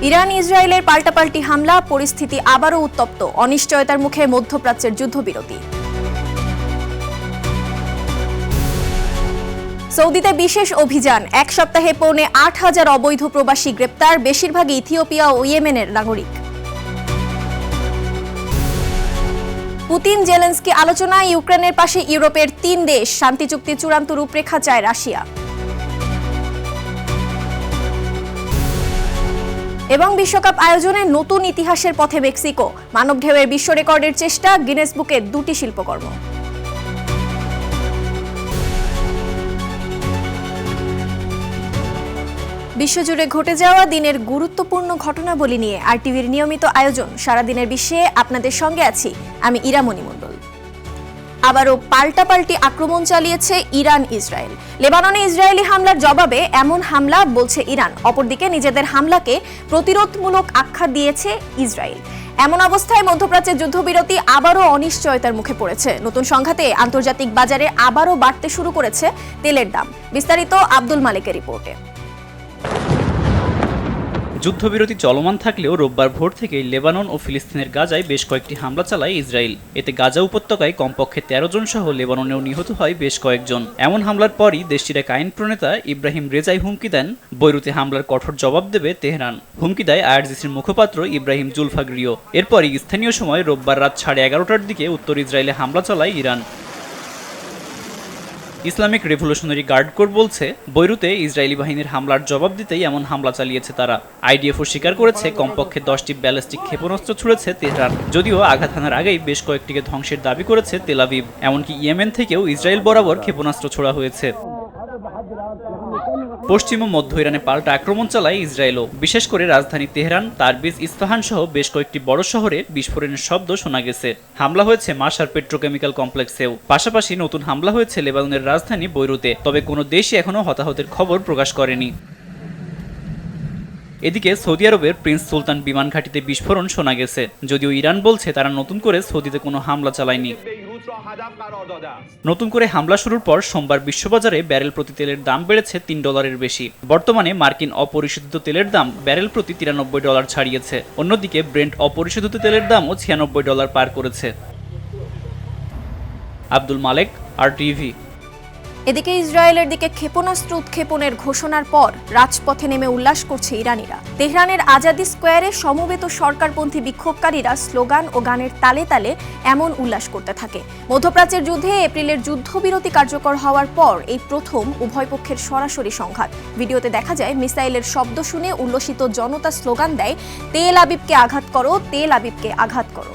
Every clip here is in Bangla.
ইরান ইসরায়েলের পাল্টাপাল্টি হামলা, পরিস্থিতি আবারও উত্তপ্ত, অনিশ্চয়তার মুখে মধ্যপ্রাচ্যের যুদ্ধবিরতি। সৌদিতে বিশেষ অভিযান, এক সপ্তাহে 8,500 অবৈধ প্রবাসী গ্রেপ্তার, বেশিরভাগই ইথিওপিয়া ও ইয়েমেনের নাগরিক। পুতিন জেলেনস্কি আলোচনা, ইউক্রেনের পাশে ইউরোপের 3 দেশ, শান্তি চুক্তি চূড়ান্ত রূপরেখা চায় রাশিয়া। এবং বিশ্বকাপ আয়োজনে নতুন ইতিহাসের পথে মেক্সিকো, মানব ঢেউয়ের বিশ্ব রেকর্ডের চেষ্টা, গিনেস বুকে 2টি শিল্পকর্ম। বিশ্বজুড়ে ঘটে যাওয়া দিনের গুরুত্বপূর্ণ ঘটনাবলী নিয়ে আরটিভির নিয়মিত আয়োজন সারাদিনের বিশ্বে আপনাদের সঙ্গে আছি আমি ইরামণি মণ্ডল। আবারও পাল্টাপাল্টি আক্রমণ চালিয়েছে ইরান ইসরায়েল। লেবাননে ইসরায়েলি হামলার জবাবে এমন হামলা বলছে ইরান, অপরদিকে নিজেদের হামলাকে প্রতিরোধমূলক আখ্যা দিয়েছে ইসরায়েল। এমন অবস্থায় মধ্যপ্রাচ্যের যুদ্ধবিরতি আবারও অনিশ্চয়তার মুখে পড়েছে। নতুন সংঘাতে আন্তর্জাতিক বাজারে আবারও বাড়তে শুরু করেছে তেলের দাম। বিস্তারিত আব্দুল মালিকের রিপোর্টে। যুদ্ধবিরতি চলমান থাকলেও রোববার ভোর থেকেই লেবানন ও ফিলিস্তিনের গাজায় বেশ কয়েকটি হামলা চালায় ইসরায়েল। এতে গাজা উপত্যকায় কমপক্ষে 13 জন সহ লেবাননেও নিহত হয় বেশ কয়েকজন। এমন হামলার পরই দেশটির এক আইন প্রণেতা ইব্রাহিম রেজাই হুমকি দেন বৈরুতে হামলার কঠোর জবাব দেবে তেহরান। হুমকি দেয় আইআরজিসির মুখপাত্র ইব্রাহিম জুলফাগরিও। এরপরই স্থানীয় সময় রোববার রাত 11:30টার দিকে উত্তর ইসরায়েলে হামলা চালায় Iran. Islamic revolutionary guard corps বলছে, বৈরুতে ইসরায়েলি বাহিনীর হামলার জবাব দিতেই এমন হামলা চালিয়েছে তারা। আইডিএফও স্বীকার করেছে কমপক্ষে 10টি ব্যালিস্টিক ক্ষেপণাস্ত্র ছুড়েছে তেহরান। যদিও আঘাত হানার আগেই বেশ কয়েকটিকে ধ্বংসের দাবি করেছে তেল আবিব। এমনকি ইয়েমেন থেকেও ইসরায়েল বরাবর ক্ষেপণাস্ত্র ছোড়া হয়েছে। পশ্চিম ও মধ্য ইরানে পাল্টা আক্রমণ চালায় ইসরায়েলও। বিশেষ করে রাজধানী তেহরান, তারবিজ, ইস্পাহান সহ বেশ কয়েকটি বড় শহরে বিস্ফোরণের শব্দ শোনা গেছে। হামলা হয়েছে মাশার পেট্রোকেমিক্যাল কমপ্লেক্সেও। পাশাপাশি নতুন হামলা হয়েছে লেবাননের রাজধানী বৈরুতে। তবে কোনো দেশই এখনও হতাহতের খবর প্রকাশ করেনি। এদিকে সৌদি আরবের প্রিন্স সুলতান বিমান ঘাঁটিতে বিস্ফোরণ শোনা গেছে। যদিও ইরান বলছে তারা নতুন করে সৌদিতে কোনো হামলা চালায়নি। নতুন করে হামলা শুরুর পর সোমবার বিশ্ববাজারে ব্যারেল প্রতি তেলের দাম বেড়েছে $3 বেশি। বর্তমানে মার্কিন অপরিশোধিত তেলের দাম ব্যারেল প্রতি $93 ছাড়িয়েছে। অন্যদিকে ব্রেন্ট অপরিশোধিত তেলের দামও $96 পার করেছে। আব্দুল মালেক, আরটিভি। এদিকে ইসরায়েলের দিকে ক্ষেপণাস্ত্র উৎক্ষেপণের ঘোষণার পর রাজপথে নেমে উল্লাস করছে ইরানিরা। তেহরানের আজাদি স্কোয়ারে সমবেত সরকারপন্থী বিক্ষোভকারীরা স্লোগান ও গানের তালে তালে এমন উল্লাস করতে থাকে। মধ্যপ্রাচ্যের যুদ্ধে এপ্রিলের যুদ্ধবিরতি কার্যকর হওয়ার পর এই প্রথম উভয় পক্ষের সরাসরি সংঘাত। ভিডিওতে দেখা যায় মিসাইলের শব্দ শুনে উল্লসিত জনতা স্লোগান দেয়, তেল আবিবকে আঘাত করো, তেল আবিবকে আঘাত করো।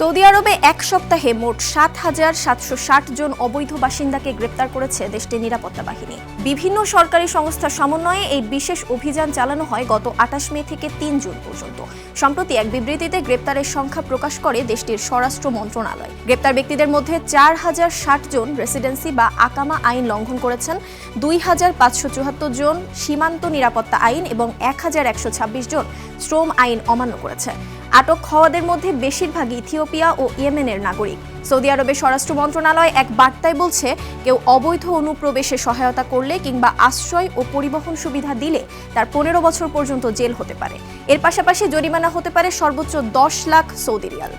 সৌদি আরবে এক সপ্তাহে মোট 7,760 জন অবৈধ বাসিন্দাকে গ্রেপ্তার করেছে দেশটির নিরাপত্তা বাহিনী। বিভিন্ন সরকারি সংস্থার সমন্বয়ে এই বিশেষ অভিযান চালানো হয় গত 28 মে থেকে 3 জুন পর্যন্ত। সম্প্রতি এক বিবৃতিতে গ্রেপ্তারের সংখ্যা প্রকাশ করে দেশটির স্বরাষ্ট্র মন্ত্রণালয়। গ্রেপ্তার ব্যক্তিদের মধ্যে 4,060 জন রেসিডেন্সি বা আকামা আইন লঙ্ঘন করেছেন, 2,574 জন সীমান্ত নিরাপত্তা আইন এবং 1,126 জন শ্রম আইন অমান্য করেছে। আটক হওয়াদের মধ্যে বেশিরভাগই ইথিওপিয়া ও ইয়েমেনের নাগরিক। সৌদি আরবের স্বরাষ্ট্র মন্ত্রণালয় এক বার্তায় বলছে, কেউ অবৈধ অনুপ্রবেশে সহায়তা করলে কিংবা আশ্রয় ও পরিবহন সুবিধা দিলে তার 15 বছর পর্যন্ত জেল হতে পারে। এর পাশাপাশি জরিমানা হতে পারে সর্বোচ্চ 10 লাখ সৌদি রিয়াল।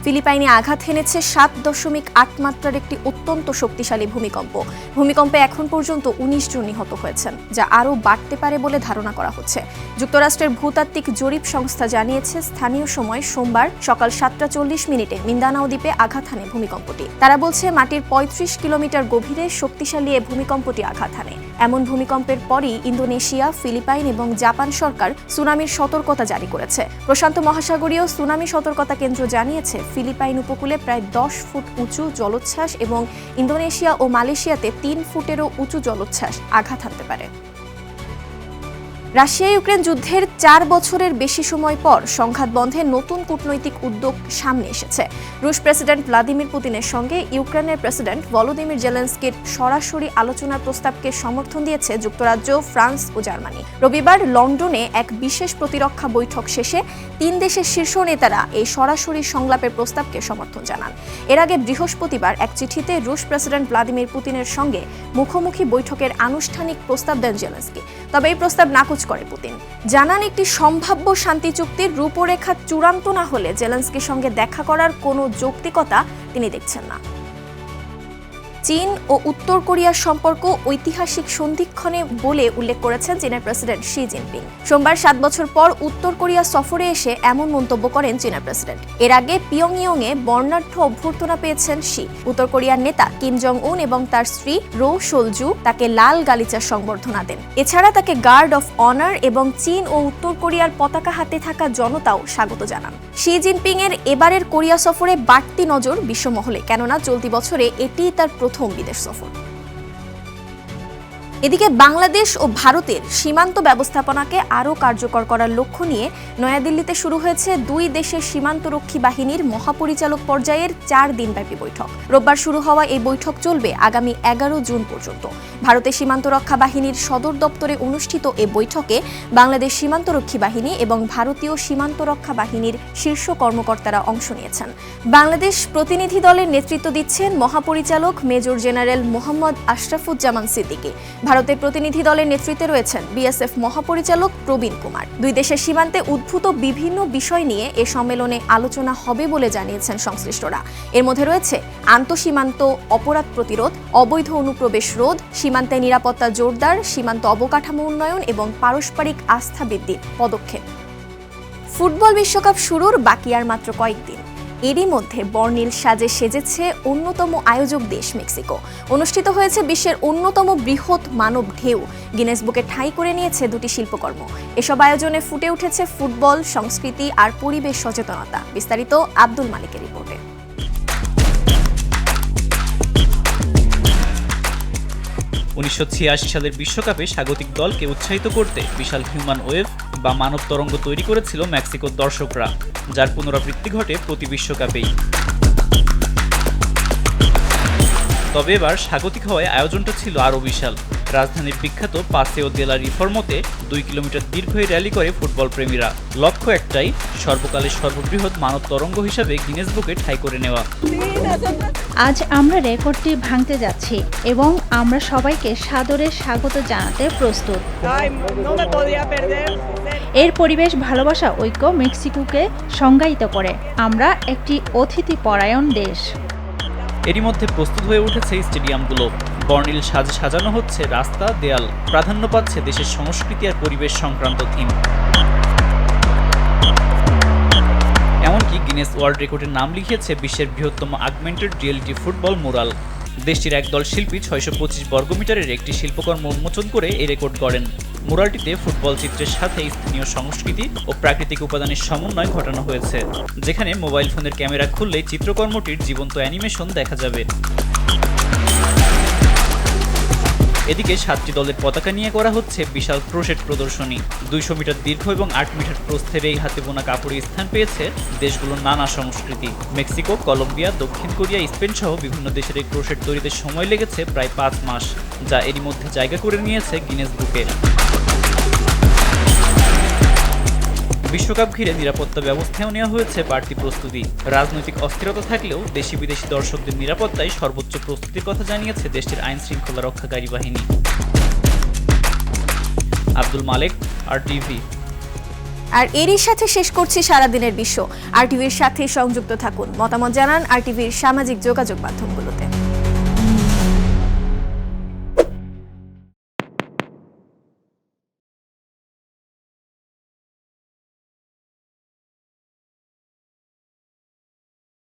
ফিলিপাইনে আঘাত হেনেছে 7.8 মাত্রার একটি অত্যন্ত শক্তিশালী ভূমিকম্প। ভূমিকম্পে এখন পর্যন্ত 19 জন নিহত হয়েছেন, যা আরও বাড়তে পারে বলে ধারণা করা হচ্ছে। যুক্তরাষ্ট্রের ভূতাত্ত্বিক জরিপ সংস্থা জানিয়েছে, স্থানীয় সময় সোমবার সকাল 7:40 মিন্দানাও দ্বীপে আঘাত হানে ভূমিকম্পটি। তারা বলছে মাটির 35 কিলোমিটার গভীরে শক্তিশালী এ ভূমিকম্পটি আঘাত হানে। এমন ভূমিকম্পের পরই ইন্দোনেশিয়া, ফিলিপাইন এবং জাপান সরকার সুনামির সতর্কতা জারি করেছে। প্রশান্ত মহাসাগরীয় সুনামি সতর্কতা কেন্দ্র জানিয়েছে, ফিলিপাইন উপকূলে প্রায় 10 ফুট উঁচু জলোচ্ছ্বাস এবং ইন্দোনেশিয়া ও মালয়েশিয়াতে 3 ফুটেরও উঁচু জলোচ্ছ্বাস আঘাত হানতে পারে। রাশিয়া ইউক্রেন যুদ্ধের 4 বছরের বেশি সময় পর সংঘাত বন্ধে নতুন কূটনৈতিক উদ্যোগ সামনে এসেছে। রুশ প্রেসিডেন্ট ভ্লাদিমির পুতিনের সঙ্গে ইউক্রেনের প্রেসিডেন্ট ভলোদিমির জেলেনস্কির সরাসরি আলোচনার প্রস্তাবকে সমর্থন দিয়েছে যুক্তরাজ্য, ফ্রান্স ও জার্মানি। রবিবার লন্ডনে এক বিশেষ প্রতিরক্ষা বৈঠক শেষে 3 দেশের শীর্ষ নেতারা এই সরাসরি সংলাপের প্রস্তাবকে সমর্থন জানান। এর আগে বৃহস্পতিবার এক চিঠিতে রুশ প্রেসিডেন্ট ভ্লাদিমির পুতিনের সঙ্গে মুখোমুখি বৈঠকের আনুষ্ঠানিক প্রস্তাব দেন জেলেনস্কি। তবে এই প্রস্তাব নাকচ করে পুতিন। জানান, একটি সম্ভাব্য শান্তি চুক্তির রূপরেখা চূড়ান্ত না হলে জেলেনস্কির সঙ্গে দেখা করার কোনো যৌক্তিকতা তিনি দেখছেন না। চীন ও উত্তর কোরিয়ার সম্পর্ক ঐতিহাসিক সন্ধিক্ষণে বলে উল্লেখ করেছেন চীনের প্রেসিডেন্ট শি জিনপিং। সোমবার 7 বছর পর উত্তর কোরিয়া সফরে এসে এমন মন্তব্য করেন চীনের প্রেসিডেন্ট। এর আগে পিয়ংইয়ংয়ে বর্ণাঢ্য অভ্যর্থনা পেয়েছেন শি। উত্তর কোরিয়ার নেতা কিম জং উন এবং তার স্ত্রী রো সোলজু তাকে লাল গালিচার সংবর্ধনা দেন। এছাড়া তাকে গার্ড অফ অনার এবং চীন ও উত্তর কোরিয়ার পতাকা হাতে থাকা জনতাও স্বাগত জানান। শি জিনপিং এর এবারের কোরিয়া সফরে বাড়তি নজর বিশ্বমহলে, কেননা চলতি বছরে এটিই তার প্রথম বিদেশ সফর। এদিকে বাংলাদেশ ও ভারতের সীমান্ত ব্যবস্থাপনাকে আরও কার্যকর করার লক্ষ্য নিয়ে নয়াদিল্লিতে শুরু হয়েছে দুই দেশের সীমান্তরক্ষী বাহিনীর মহাপরিচালক পর্যায়ের 4 দিনব্যাপী বৈঠক। রোববার শুরু হওয়া এই বৈঠক চলবে আগামী 11 জুন পর্যন্ত। ভারতের সীমান্তরক্ষা বাহিনীর সদর দপ্তরে অনুষ্ঠিত এ বৈঠকে বাংলাদেশ সীমান্তরক্ষী বাহিনী এবং ভারতীয় সীমান্তরক্ষা বাহিনীর শীর্ষ কর্মকর্তারা অংশ নিয়েছেন। বাংলাদেশ প্রতিনিধি দলের নেতৃত্ব দিচ্ছেন মহাপরিচালক মেজর জেনারেল মোহাম্মদ আশরাফুজ্জামান সিদ্দিকী। ভারতের প্রতিনিধি দলের নেতৃত্বে রয়েছেন বিএসএফ মহাপরিচালক প্রবীণ কুমার। দুই দেশের সীমান্তে উদ্ভূত বিভিন্ন বিষয় নিয়ে এ সম্মেলনে আলোচনা হবে বলে জানিয়েছেন সংশ্লিষ্টরা। এর মধ্যে রয়েছে আন্তঃসীমান্ত অপরাধ প্রতিরোধ, অবৈধ অনুপ্রবেশ রোধ, সীমান্তে নিরাপত্তা জোরদার, সীমান্ত অবকাঠামো উন্নয়ন এবং পারস্পরিক আস্থা বৃদ্ধির পদক্ষেপ। ফুটবল বিশ্বকাপ শুরুর বাকি আর মাত্র কয়েকদিন। এরই মধ্যে বর্ণিল সাজে সেজেছে অন্যতম আয়োজক দেশ মেক্সিকো। অনুষ্ঠিত হয়েছে বিশ্বের অন্যতম বৃহৎ মানব ঢেউ। গিনেস বুকে ঠাঁই করে নিয়েছে দুটি শিল্পকর্ম। এসব আয়োজনে ফুটে উঠেছে ফুটবল, সংস্কৃতি আর পরিবেশ সচেতনতা। বিস্তারিত আব্দুল মালিকের রিপোর্টে। 1986 সালের বিশ্বকাপে স্বাগতিক দলকে উৎসাহিত করতে বিশাল হিউম্যান ওয়েভ বা মানব তরঙ্গ তৈরি করেছিল মেক্সিকোর দর্শকরা, যার পুনরাবৃত্তি ঘটে প্রতি বিশ্বকাপেই। তবে এবার স্বাগতিক হওয়ায় আয়োজনটা ছিল আরও বিশাল। রাজধানীর বিখ্যাত পাসেও দে লা রিফর্মোতে 2 কিলোমিটার দীর্ঘ এই র্যালি করে ফুটবল প্রেমীরা। লক্ষ্য একটাই, সর্বকালের সর্ববৃহৎ মানব তরঙ্গ হিসাবে গিনেস বুকে ঠাঁই করে নেওয়া। আজ আমরা রেকর্ডটি ভাঙতে যাচ্ছি এবং আমরা সবাইকে সাদরে স্বাগত জানাতে প্রস্তুত। এর পরিবেশ, ভালোবাসা, ঐক্য মেক্সিকোকে সংজ্ঞায়িত করে। আমরা একটি অতিথি পরায়ণ দেশ। এরই মধ্যে প্রস্তুত হয়ে উঠেছে স্টেডিয়ামগুলো। বর্ণিল সাজে সাজানো হচ্ছে রাস্তা, দেয়াল। প্রাধান্য পাচ্ছে দেশের সংস্কৃতি আর পরিবেশ সংক্রান্ত থিম। এমনকি গিনেস ওয়ার্ল্ড রেকর্ডের নাম লিখিয়েছে বিশ্বের বৃহত্তম অগমেন্টেড রিয়েলিটি ফুটবল মুরাল। দেশটির একদল শিল্পী 625 বর্গমিটারের একটি শিল্পকর্ম উন্মোচন করে এই রেকর্ড গড়েন। মুরালটিতে ফুটবল চিত্রের সাথে স্থানীয় সংস্কৃতি ও প্রাকৃতিক উপাদানের সমন্বয় ঘটানো হয়েছে, যেখানে মোবাইল ফোনের ক্যামেরা খুললেই চিত্রকর্মটির জীবন্ত অ্যানিমেশন দেখা যাবে। এদিকে 7টি দলের পতাকা নিয়ে করা হচ্ছে বিশাল ক্রোশেট প্রদর্শনী। 200 মিটার দীর্ঘ এবং 8 মিটার প্রস্থের এই হাতে বোনা কাপড়ে স্থান পেয়েছে দেশগুলোর নানা সংস্কৃতি। মেক্সিকো, কলম্বিয়া, দক্ষিণ কোরিয়া, স্পেন সহ বিভিন্ন দেশের এই ক্রোশেট তৈরিতে সময় লেগেছে প্রায় 5 মাস, যা এরই মধ্যে জায়গা করে নিয়েছে গিনেস বুকে। বিশ্বকাপ ঘিরে নিরাপত্তা ব্যবস্থাও নেওয়া হয়েছে বাড়তি প্রস্তুতি। রাজনৈতিক অস্থিরতা থাকলেও দেশি বিদেশি দর্শকদের নিরাপত্তায় সর্বোচ্চ প্রস্তুতির কথা জানিয়েছে দেশটির আইন শৃঙ্খলা রক্ষাকারী বাহিনী। আব্দুল মালেক, RTV। আর এরই সাথে শেষ করছি সারাদিনের বিশ্ব। RTVর সাথে সংযুক্ত থাকুন, মতামত জানান RTVর সামাজিক যোগাযোগ মাধ্যমগুলোতে।